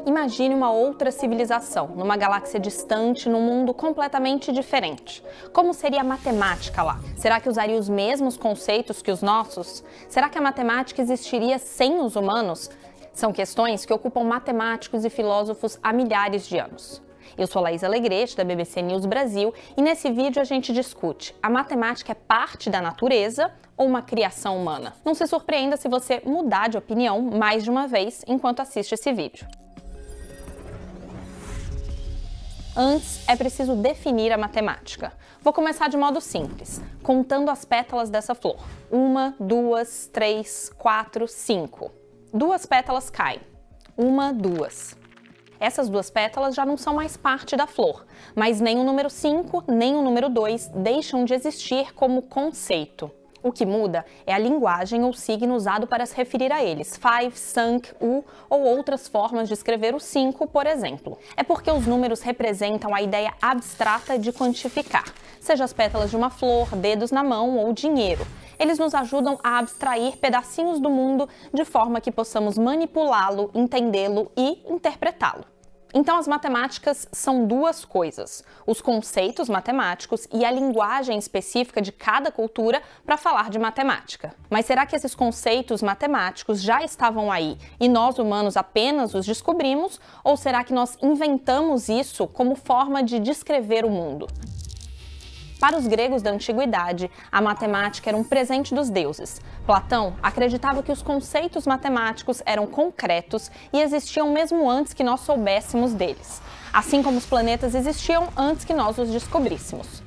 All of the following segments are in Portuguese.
Imagine uma outra civilização, numa galáxia distante, num mundo completamente diferente. Como seria a matemática lá? Será que usaria os mesmos conceitos que os nossos? Será que a matemática existiria sem os humanos? São questões que ocupam matemáticos e filósofos há milhares de anos. Eu sou Laís Alegrete, da BBC News Brasil, e nesse vídeo a gente discute: a matemática é parte da natureza ou uma criação humana? Não se surpreenda se você mudar de opinião mais de uma vez enquanto assiste esse vídeo. Antes, é preciso definir a matemática. Vou começar de modo simples, contando as pétalas dessa flor. 1, 2, 3, 4, 5. 2 pétalas caem. 1, 2. Essas 2 pétalas já não são mais parte da flor, mas nem o número 5, nem o número 2 deixam de existir como conceito. O que muda é a linguagem ou signo usado para se referir a eles, 5, 5, u ou outras formas de escrever o 5, por exemplo. É porque os números representam a ideia abstrata de quantificar, seja as pétalas de uma flor, dedos na mão ou dinheiro. Eles nos ajudam a abstrair pedacinhos do mundo de forma que possamos manipulá-lo, entendê-lo e interpretá-lo. Então, as matemáticas são 2 coisas: os conceitos matemáticos e a linguagem específica de cada cultura para falar de matemática. Mas será que esses conceitos matemáticos já estavam aí e nós, humanos, apenas os descobrimos? Ou será que nós inventamos isso como forma de descrever o mundo? Para os gregos da antiguidade, a matemática era um presente dos deuses. Platão acreditava que os conceitos matemáticos eram concretos e existiam mesmo antes que nós soubéssemos deles, assim como os planetas existiam antes que nós os descobríssemos.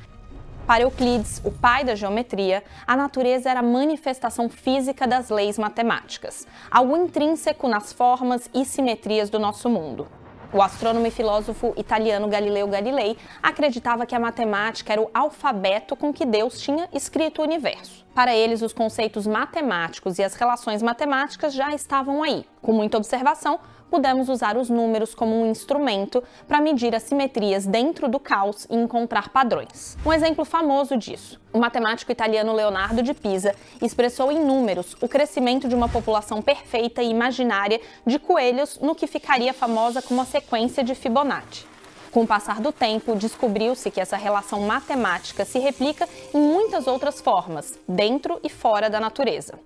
Para Euclides, o pai da geometria, a natureza era a manifestação física das leis matemáticas, algo intrínseco nas formas e simetrias do nosso mundo. O astrônomo e filósofo italiano Galileu Galilei acreditava que a matemática era o alfabeto com que Deus tinha escrito o universo. Para eles, os conceitos matemáticos e as relações matemáticas já estavam aí. Com muita observação, pudemos usar os números como um instrumento para medir as simetrias dentro do caos e encontrar padrões. Um exemplo famoso disso: o matemático italiano Leonardo de Pisa expressou em números o crescimento de uma população perfeita e imaginária de coelhos no que ficaria famosa como a sequência de Fibonacci. Com o passar do tempo, descobriu-se que essa relação matemática se replica em muitas outras formas, dentro e fora da natureza.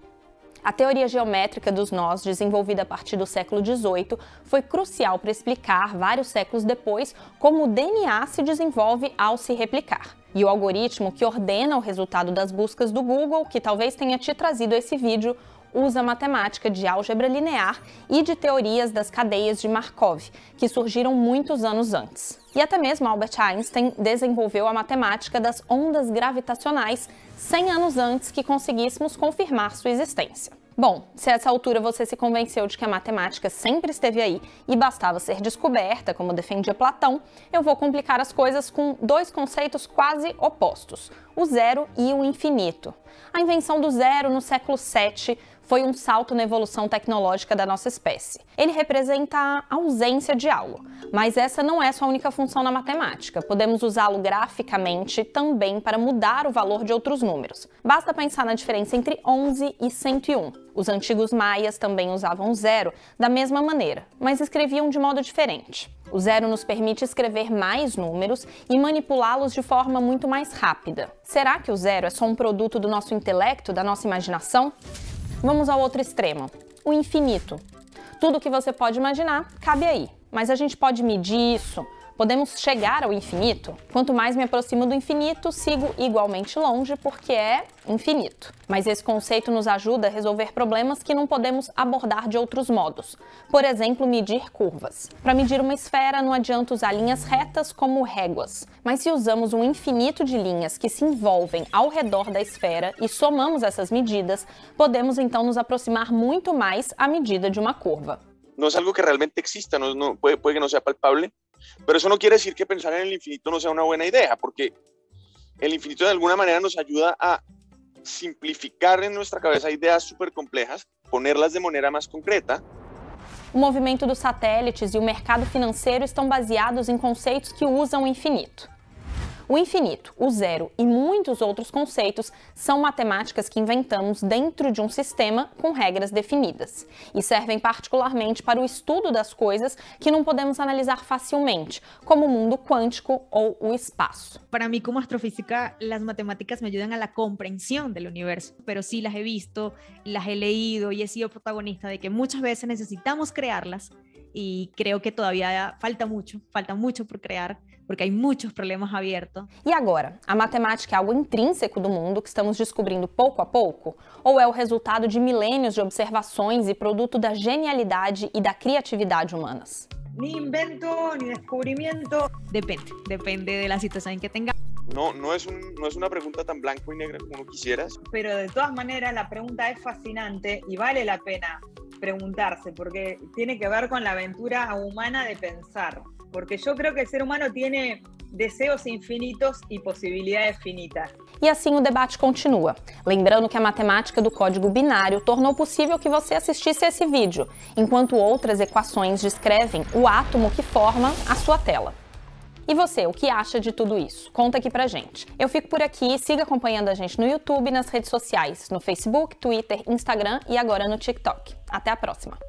A teoria geométrica dos nós, desenvolvida a partir do século XVIII, foi crucial para explicar, vários séculos depois, como o DNA se desenvolve ao se replicar. E o algoritmo que ordena o resultado das buscas do Google, que talvez tenha te trazido esse vídeo, usa matemática de álgebra linear e de teorias das cadeias de Markov, que surgiram muitos anos antes. E até mesmo Albert Einstein desenvolveu a matemática das ondas gravitacionais 100 anos antes que conseguíssemos confirmar sua existência. Bom, se a essa altura você se convenceu de que a matemática sempre esteve aí e bastava ser descoberta, como defendia Platão, eu vou complicar as coisas com 2 conceitos quase opostos: o zero e o infinito. A invenção do zero no século VII foi um salto na evolução tecnológica da nossa espécie. Ele representa a ausência de algo, mas essa não é sua única função na matemática. Podemos usá-lo graficamente também para mudar o valor de outros números. Basta pensar na diferença entre 11 e 101. Os antigos maias também usavam o zero da mesma maneira, mas escreviam de modo diferente. O zero nos permite escrever mais números e manipulá-los de forma muito mais rápida. Será que o zero é só um produto do nosso intelecto, da nossa imaginação? Vamos ao outro extremo, o infinito. Tudo que você pode imaginar cabe aí, mas a gente pode medir isso? Podemos chegar ao infinito? Quanto mais me aproximo do infinito, sigo igualmente longe porque é infinito. Mas esse conceito nos ajuda a resolver problemas que não podemos abordar de outros modos. Por exemplo, medir curvas. Para medir uma esfera, não adianta usar linhas retas como réguas. Mas se usamos um infinito de linhas que se envolvem ao redor da esfera e somamos essas medidas, podemos então nos aproximar muito mais à medida de uma curva. Não é algo que realmente exista, puede que não seja palpável. Pero eso no quiere decir que pensar en el infinito no sea una buena idea, porque el infinito de alguna manera nos ayuda a simplificar en nuestra cabeza ideas súper complejas, ponerlas de manera más concreta. O movimento dos satélites e o mercado financeiro estão baseados em conceitos que usam o infinito. O infinito, o zero e muitos outros conceitos são matemáticas que inventamos dentro de um sistema com regras definidas e servem particularmente para o estudo das coisas que não podemos analisar facilmente, como o mundo quântico ou o espaço. Para mí como astrofísica, las matemáticas me ayudan a la comprensión del universo, pero sí las he visto, las he leído y he sido protagonista de que muchas veces necesitamos crearlas y creo que todavía falta mucho por crear, porque hay muchos problemas abiertos. E agora, a matemática é algo intrínseco do mundo que estamos descobrindo pouco a pouco? Ou é o resultado de milênios de observações e produto da genialidade e da criatividade humanas? Ni invento, ni descubrimiento. Depende de la situación que tenga. No es una pregunta tan blanco y negra como uno quisieras. Pero de todas maneras la pregunta es fascinante y vale la pena preguntarse porque tiene que ver con la aventura humana de pensar. Porque yo creo que el ser humano tiene deseos infinitos e possibilidades finitas. E assim o debate continua. Lembrando que a matemática do código binário tornou possível que você assistisse a esse vídeo, enquanto outras equações descrevem o átomo que forma a sua tela. E você, o que acha de tudo isso? Conta aqui pra gente. Eu fico por aqui, siga acompanhando a gente no YouTube e nas redes sociais, no Facebook, Twitter, Instagram e agora no TikTok. Até a próxima!